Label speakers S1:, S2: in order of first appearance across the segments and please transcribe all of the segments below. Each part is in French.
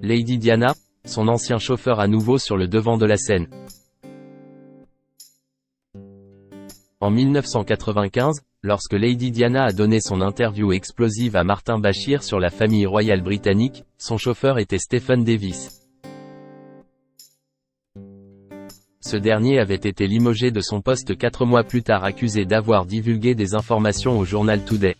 S1: Lady Diana, son ancien chauffeur à nouveau sur le devant de la scène. En 1995, lorsque Lady Diana a donné son interview explosive à Martin Bashir sur la famille royale britannique, son chauffeur était Stephen Davis. Ce dernier avait été limogé de son poste 4 mois plus tard accusé d'avoir divulgué des informations au journal Today.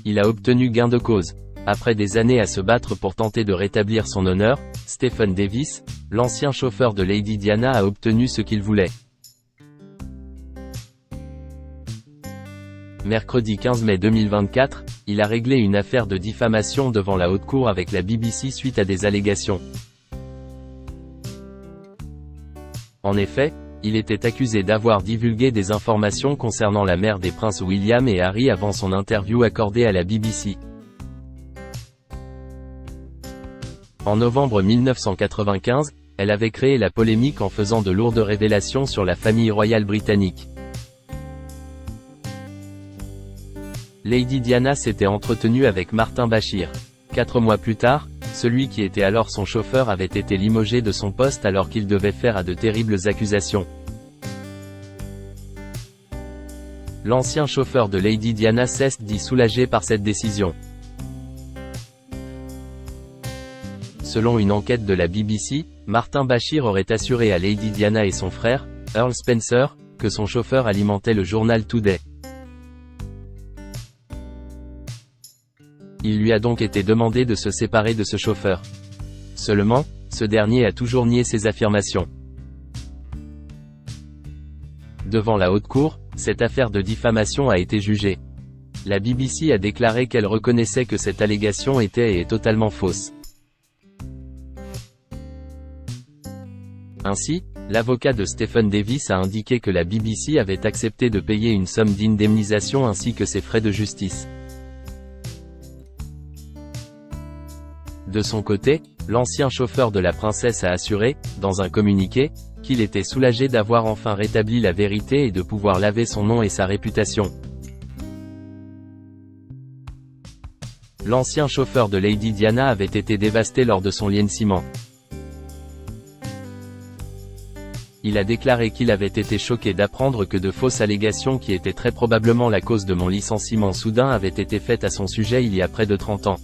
S1: Il a obtenu gain de cause. Après des années à se battre pour tenter de rétablir son honneur, Stephen Davis, l'ancien chauffeur de Lady Diana, a obtenu ce qu'il voulait. Mercredi 15 mai 2024, il a réglé une affaire de diffamation devant la haute cour avec la BBC suite à des allégations. En effet, il était accusé d'avoir divulgué des informations concernant la mère des princes William et Harry avant son interview accordée à la BBC. En novembre 1995, elle avait créé la polémique en faisant de lourdes révélations sur la famille royale britannique. Lady Diana s'était entretenue avec Martin Bashir. 4 mois plus tard, celui qui était alors son chauffeur avait été limogé de son poste alors qu'il devait faire à de terribles accusations. L'ancien chauffeur de Lady Diana s'est dit soulagé par cette décision. Selon une enquête de la BBC, Martin Bashir aurait assuré à Lady Diana et son frère, Earl Spencer, que son chauffeur alimentait le journal Today. Il lui a donc été demandé de se séparer de ce chauffeur. Seulement, ce dernier a toujours nié ces affirmations. Devant la haute cour, cette affaire de diffamation a été jugée. La BBC a déclaré qu'elle reconnaissait que cette allégation était et est totalement fausse. Ainsi, l'avocat de Stephen Davis a indiqué que la BBC avait accepté de payer une somme d'indemnisation ainsi que ses frais de justice. De son côté, l'ancien chauffeur de la princesse a assuré, dans un communiqué, qu'il était soulagé d'avoir enfin rétabli la vérité et de pouvoir laver son nom et sa réputation. L'ancien chauffeur de Lady Diana avait été dévasté lors de son licenciement. Il a déclaré qu'il avait été choqué d'apprendre que de fausses allégations qui étaient très probablement la cause de mon licenciement soudain avaient été faites à son sujet il y a près de 30 ans.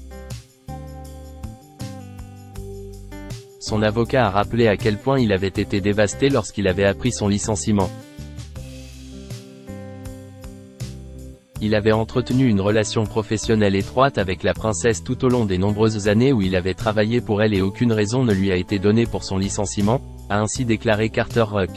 S1: Son avocat a rappelé à quel point il avait été dévasté lorsqu'il avait appris son licenciement. Il avait entretenu une relation professionnelle étroite avec la princesse tout au long des nombreuses années où il avait travaillé pour elle et aucune raison ne lui a été donnée pour son licenciement, a ainsi déclaré Carter Ruck.